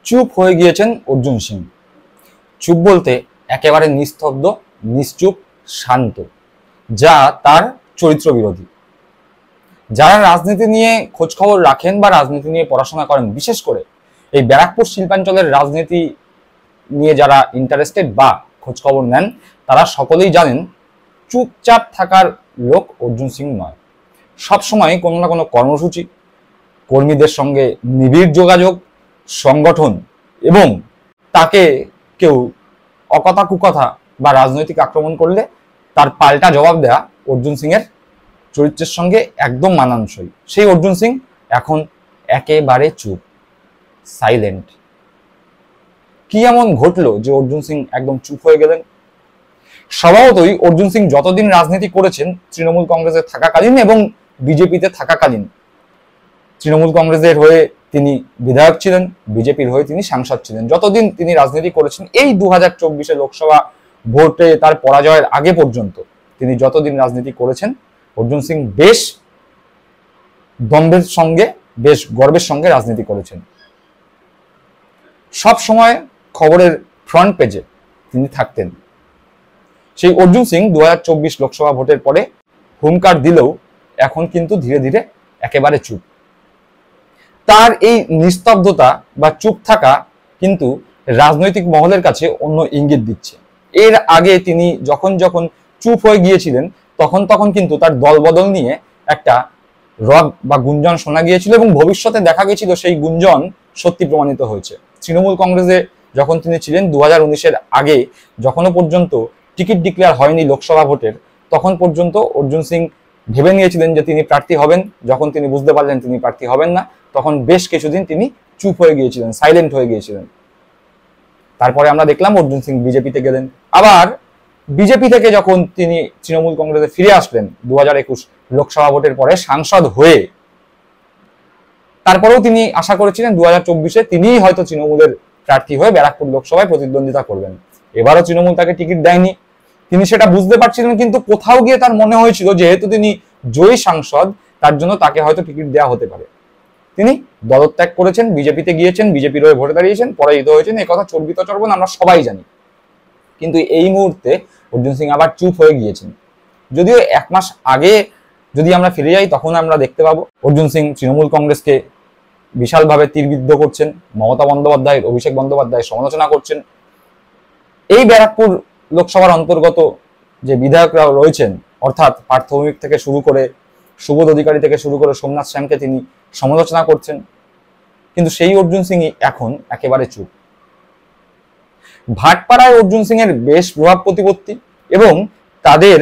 চুপ হয়ে গিয়েছেন অর্জুন সিং। চুপ বলতে একেবারে নিস্তব্ধ, নিশ্চুপ, শান্ত, যা তার চরিত্র বিরোধী। যারা রাজনীতি নিয়ে খোঁজ খবর রাখেন বা রাজনীতি নিয়ে পড়াশোনা করেন, বিশেষ করে এই ব্যারাকপুর শিল্পাঞ্চলের রাজনীতি নিয়ে যারা ইন্টারেস্টেড বা খোঁজ খবর নেন, তারা সকলেই জানেন চুপচাপ থাকার লোক অর্জুন সিং নয়। সবসময় কোনো না কোনো কর্মসূচি, কর্মীদের সঙ্গে নিবিড় যোগাযোগ, সংগঠন এবং তাকে কেউ অকথা কুকথা বা রাজনৈতিক আক্রমণ করলে তার পাল্টা জবাব দেয়া অর্জুন সিং এর চরিত্রের সঙ্গে একদম মানানসই। সেই অর্জুন সিং এখন একেবারে চুপ, সাইলেন্ট। কি এমন ঘটলো যে অর্জুন সিং একদম চুপ হয়ে গেলেন? স্বভাবতই অর্জুন সিং যতদিন রাজনীতি করেছেন, তৃণমূল কংগ্রেসে থাকাকালীন এবং বিজেপিতে থাকাকালীন, তৃণমূল কংগ্রেসের হয়ে তিনি বিধায়ক ছিলেন, বিজেপির হয়ে তিনি সাংসদ ছিলেন। যতদিন তিনি রাজনীতি করেছেন, এই 2024 লোকসভা ভোটে তার পরাজয়ের আগে পর্যন্ত তিনি যতদিন রাজনীতি করেছেন, অর্জুন সিং বেশ দম্ভের সঙ্গে, বেশ গর্বের সঙ্গে রাজনীতি করেছেন। সব সময় খবরের ফ্রন্ট পেজে তিনি থাকতেন। সেই অর্জুন সিং 2024 লোকসভা ভোটের পরে হুঙ্কার দিলেও এখন কিন্তু ধীরে ধীরে একেবারে চুপ। তার এই নিস্তব্ধতা বা চুপ থাকা কিন্তু রাজনৈতিক মহলের কাছে অন্য ইঙ্গিত দিচ্ছে। এর আগে তিনি যখন যখন চুপ হয়ে গিয়েছিলেন, তখন কিন্তু তার দলবদল নিয়ে একটা রব বা গুঞ্জন শোনা গিয়েছিল এবং ভবিষ্যতে দেখা গেছিল সেই গুঞ্জন সত্যি প্রমাণিত হয়েছে। তৃণমূল কংগ্রেসে যখন তিনি ছিলেন 2019-এর আগে, যখনও পর্যন্ত টিকিট ডিক্লেয়ার হয়নি লোকসভা ভোটের, তখন পর্যন্ত অর্জুন সিং ভেবে নিয়েছিলেন যে তিনি প্রার্থী হবেন। যখন তিনি বুঝতে পারলেন তিনি প্রার্থী হবেন না, তখন বেশ কিছুদিন তিনি চুপ হয়ে গিয়েছিলেন, সাইলেন্ট হয়ে গিয়েছিলেন। তারপরে আমরা দেখলাম অর্জুন সিং বিজেপিতে গেলেন। আবার বিজেপি থেকে যখন তিনি তৃণমূল কংগ্রেসে ফিরে আসলেন 2021 লোকসভা ভোটের পরে সাংসদ হয়ে, তারপরেও তিনি আশা করেছিলেন 2024-এ তিনিই হয়তো তৃণমূলের প্রার্থী হয়ে ব্যারাকপুর লোকসভায় প্রতিদ্বন্দ্বিতা করবেন। এবারও তৃণমূল তাকে টিকিট দেয়নি, তিনি সেটা বুঝতে পারছিলেন, কিন্তু কোথাও গিয়ে তার মনে হয়েছিল যেহেতু তিনি জয়ী সাংসদ, তার জন্য তাকে হয়তো টিকিট দেওয়া হতে পারে। তিনি দলত্যাগ করেছেন, বিজেপিতে গিয়েছেন, বিজেপির হয়ে ভোটে দাঁড়িয়েছেন, পরাজিত হয়েছেন। এই কথা চর্বিত চর্বণ আমরা সবাই জানি। কিন্তু এই মুহূর্তে অর্জুন সিং আবার চুপ হয়ে গিয়েছেন। যদিও 1 মাস আগে যদি আমরা ফিরে যাই, তখন আমরা দেখতে পাবো অর্জুন সিং তৃণমূল কংগ্রেসকে বিশালভাবে তীরবিদ্ধ করছেন, মমতা বন্দ্যোপাধ্যায়ের, অভিষেক বন্দ্যোপাধ্যায়ের সমালোচনা করছেন। এই ব্যারাকপুর লোকসভার অন্তর্গত যে বিধায়করা রয়েছেন, অর্থাৎ পার্থ ভৌমিক থেকে শুরু করে সুবোধ অধিকারী থেকে শুরু করে সোমনাথ শ্যামকে তিনি সমালোচনা করছেন। কিন্তু সেই অর্জুন সিংই এখন একেবারে চুপ। ভাটপাড়ায় অর্জুন সিং এর বেশ প্রভাব প্রতিপত্তি এবং তাদের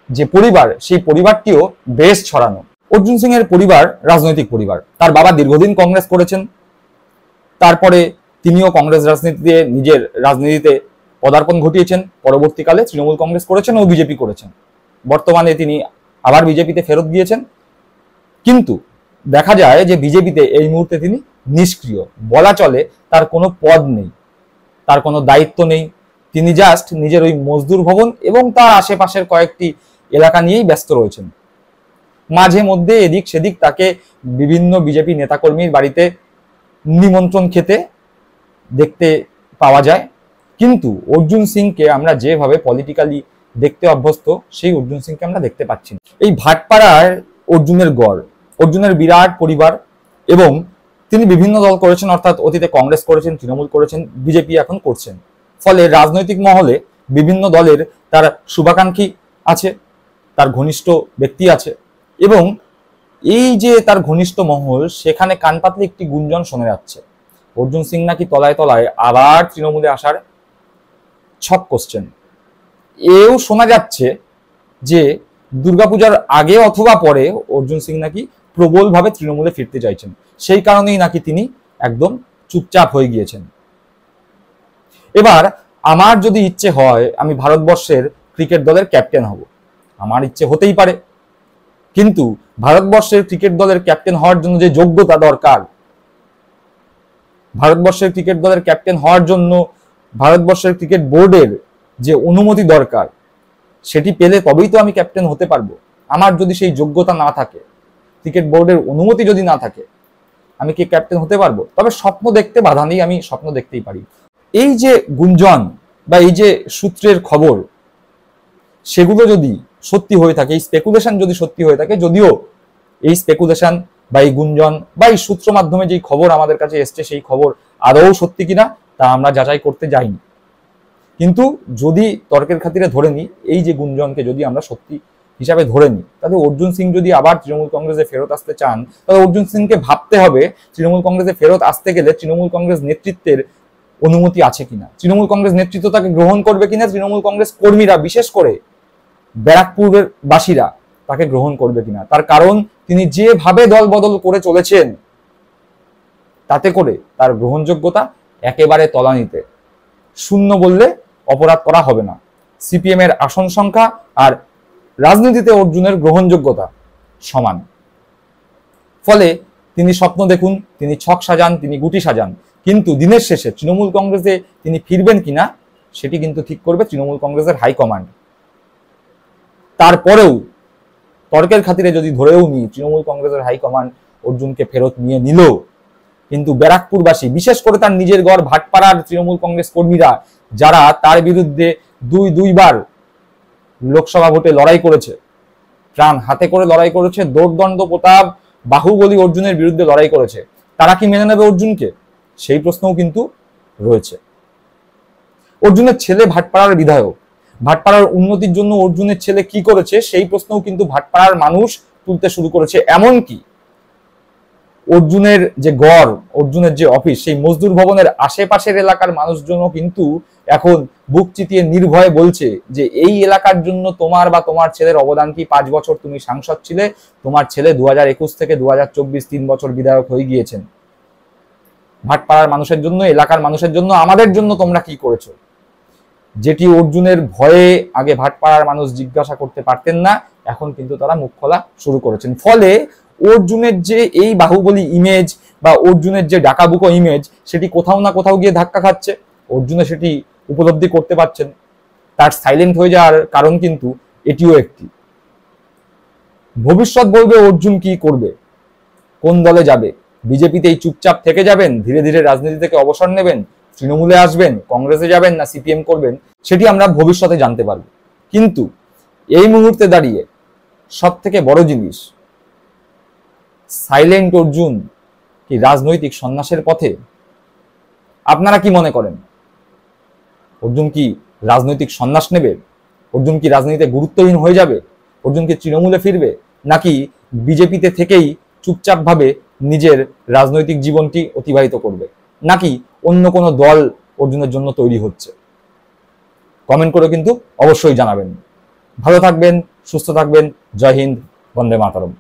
যে পরিবার, সেই পরিবারটিও বেশ ছড়ানো। অর্জুন সিং এর পরিবার রাজনৈতিক পরিবার। তার বাবা দীর্ঘদিন কংগ্রেস করেছেন, তারপরে তিনিও কংগ্রেস রাজনীতিতে নিজের রাজনীতিতে পদার্পণ ঘটিয়েছেন। পরবর্তীকালে তৃণমূল কংগ্রেস করেছেন ও বিজেপি করেছেন। বর্তমানে তিনি আবার বিজেপিতে ফেরত গিয়েছেন। কিন্তু দেখা যায় যে বিজেপিতে এই মুহূর্তে তিনি নিষ্ক্রিয়, বলা চলে তার কোনো পদ নেই, তার কোনো দায়িত্ব নেই। তিনি জাস্ট নিজের ওই মজদুর ভবন এবং তার আশেপাশের কয়েকটি এলাকা নিয়েই ব্যস্ত রয়েছেন। মাঝে মধ্যে এদিক সেদিক তাকে বিভিন্ন বিজেপি নেতাকর্মীর বাড়িতে নিমন্ত্রণ খেতে দেখতে পাওয়া যায়। কিন্তু অর্জুন সিংকে আমরা যেভাবে পলিটিক্যালি দেখতে অভ্যস্ত, সেই অর্জুন সিংকে আমরা দেখতে পাচ্ছি না। এই ভাটপাড়ার অর্জুনের গড়, অর্জুনের বিরাট পরিবার এবং তিনি বিভিন্ন দল করেছেন, অর্থাৎ অতীতে কংগ্রেস করেছেন, তৃণমূল করেছেন, বিজেপি এখন করছেন। ফলে রাজনৈতিক মহলে বিভিন্ন দলের তার শুভাকাঙ্ক্ষী আছে, তার ঘনিষ্ঠ ব্যক্তি আছে এবং এই যে তার ঘনিষ্ঠ মহল, সেখানে কান পাতলে একটি গুঞ্জন শোনা যাচ্ছে অর্জুন সিং নাকি তলায় তলায় আবার তৃণমূলে আসার ছক কষছেন। এও শোনা যাচ্ছে যে দুর্গাপূজার আগে অথবা পরে অর্জুন সিং নাকি প্রবলভাবে তৃণমূলে ফিরতে চাইছেন। সেই কারণেই নাকি তিনি একদম চুপচাপ হয়ে গিয়েছেন। এবার আমার যদি ইচ্ছে হয় আমি ভারতবর্ষের ক্রিকেট দলের ক্যাপ্টেন হব, আমার ইচ্ছে হতেই পারে। কিন্তু ভারতবর্ষের ক্রিকেট দলের ক্যাপ্টেন হওয়ার জন্য যে যোগ্যতা দরকার, ভারতবর্ষের ক্রিকেট দলের ক্যাপ্টেন হওয়ার জন্য ভারতবর্ষের ক্রিকেট বোর্ডের যে অনুমতি দরকার, সেটি পেলে তবেই তো আমি ক্যাপ্টেন হতে পারবো। আমার যদি সেই যোগ্যতা না থাকে, ক্রিকেট বোর্ডের অনুমতি যদি না থাকে, আমি কি ক্যাপ্টেন হতে পারবো? তবে স্বপ্ন দেখতে বাধা নেই, আমি স্বপ্ন দেখতেই পারি। এই যে গুঞ্জন বা এই যে সূত্রের খবর, সেগুলো যদি সত্যি হয়ে থাকে, এই স্পেকুলেশন যদি সত্যি হয়ে থাকে, যদিও এই স্পেকুলেশন বা এই গুঞ্জন বা এই সূত্র মাধ্যমে যে খবর আমাদের কাছে এসছে সেই খবর আদৌ সত্যি কিনা তা আমরা যাচাই করতে যাইনি, কিন্তু যদি তর্কের খাতিরে ধরে নিই, এই যে গুঞ্জনকে যদি আমরা সত্যি হিসাবে ধরে নিই, তাহলে অর্জুন সিং যদি আবার তৃণমূল কংগ্রেসে ফেরত আসতে চান, তাহলে অর্জুন সিংকে ভাবতে হবে তৃণমূল কংগ্রেসে ফেরত আসতে গেলে তৃণমূল কংগ্রেস নেতৃত্বের অনুমতি আছে কিনা, তৃণমূল কংগ্রেস নেতৃত্ব তাকে গ্রহণ করবে কিনা, তৃণমূল কংগ্রেস কর্মীরা বিশেষ করে ব্যারাকপুরের বাসীরা তাকে গ্রহণ করবে কিনা। তার কারণ তিনি যেভাবে দল বদল করে চলেছেন, তাতে করে তার গ্রহণযোগ্যতা একেবারে তলানিতে। শূন্য বললে অপরাধ করা হবে না। সিপিএম এর আসন সংখ্যা আর রাজনীতিতে অর্জুনের গ্রহণযোগ্যতা সমান। ফলে তিনি স্বপ্ন দেখুন, তিনি ছক সাজান, তিনি গুটি সাজান, কিন্তু দিনের শেষে তৃণমূল কংগ্রেসে তিনি ফিরবেন কিনা সেটি কিন্তু ঠিক করবে তৃণমূল কংগ্রেসের হাইকমান্ড। তারপরেও তর্কের খাতিরে যদি ধরেও নিই তৃণমূল কংগ্রেসের হাইকমান্ড অর্জুনকে ফেরত নিয়ে নিল, কিন্তু ব্যারাকপুরবাসী, বিশেষ করে তার নিজের গড় ভাটপাড়ার তৃণমূল কংগ্রেস কর্মীরা, যারা তার বিরুদ্ধে দুইবার লোকসভা ভোটে লড়াই করেছে, প্রাণ হাতে করে লড়াই করেছে, দৌর্দণ্ড প্রতাপ বাহুবলী অর্জুনের বিরুদ্ধে লড়াই করেছে, তারা কি মেনে নেবে অর্জুনকে? সেই প্রশ্নও কিন্তু রয়েছে। অর্জুনের ছেলে ভাটপাড়ার বিধায়ক, ভাটপাড়ার উন্নতির জন্য অর্জুনের ছেলে কি করেছে সেই প্রশ্নও কিন্তু ভাটপাড়ার মানুষ তুলতে শুরু করেছে। এমনকি অর্জুনের যে গড়, অর্জুনের যে অফিস, সেই মজদুর ভবনের আশেপাশের এলাকার মানুষজনও কিন্তু এখন বুক চিতিয়ে নির্ভয়ে বলছে যে এই এলাকার জন্য তোমার বা তোমার ছেলের অবদান কি? 5 বছর তুমি সাংসদ ছিলে, তোমার ছেলে 2021 থেকে 2024 3 বছর বিধায়ক হয়ে গিয়েছেন। ভাটপাড়ার মানুষের জন্য, এলাকার মানুষের জন্য, আমাদের জন্য তোমরা কি করেছো? যেটি অর্জুনের ভয়ে আগে ভাটপাড়ার মানুষ জিজ্ঞাসা করতে পারতেন না, এখন কিন্তু তারা মুখ খোলা শুরু করেছেন। ফলে অর্জুনের যে এই বাহুবলী ইমেজ বা অর্জুনের যে ডাকাবুকো ইমেজ, সেটি কোথাও না কোথাও গিয়ে ধাক্কা খাচ্ছে। অর্জুনের সেটি উপলব্ধি করতে পারছেন। তার সাইলেন্ট হয়ে যাওয়ার কারণ কিন্তু এটিও একটি। ভবিষ্যৎ বলবে অর্জুন কি করবে, কোন দলে যাবে। বিজেপিতেই চুপচাপ থেকে যাবেন, ধীরে ধীরে রাজনীতি থেকে অবসর নেবেন, তৃণমূলে আসবেন, কংগ্রেসে যাবেন, না সিপিএম করবেন, সেটি আমরা ভবিষ্যতে জানতে পারব। কিন্তু এই মুহূর্তে দাঁড়িয়ে সব থেকে বড় জিনিস, সাইলেন্ট অর্জুন কি রাজনৈতিক সন্ন্যাসের পথে? আপনারা কি মনে করেন? অর্জুন কি রাজনৈতিক সন্ন্যাস নেবে? অর্জুন কি রাজনীতিতে গুরুত্বহীন হয়ে যাবে? অর্জুন কি তৃণমূলে ফিরবে, নাকি বিজেপিতে থেকেই চুপচাপ ভাবে নিজের রাজনৈতিক জীবনটি অতিবাহিত করবে, নাকি অন্য কোনো দল অর্জুনের জন্য তৈরি হচ্ছে? কমেন্ট করে কিন্তু অবশ্যই জানাবেন। ভালো থাকবেন, সুস্থ থাকবেন। জয় হিন্দ, বন্দে মাতরম।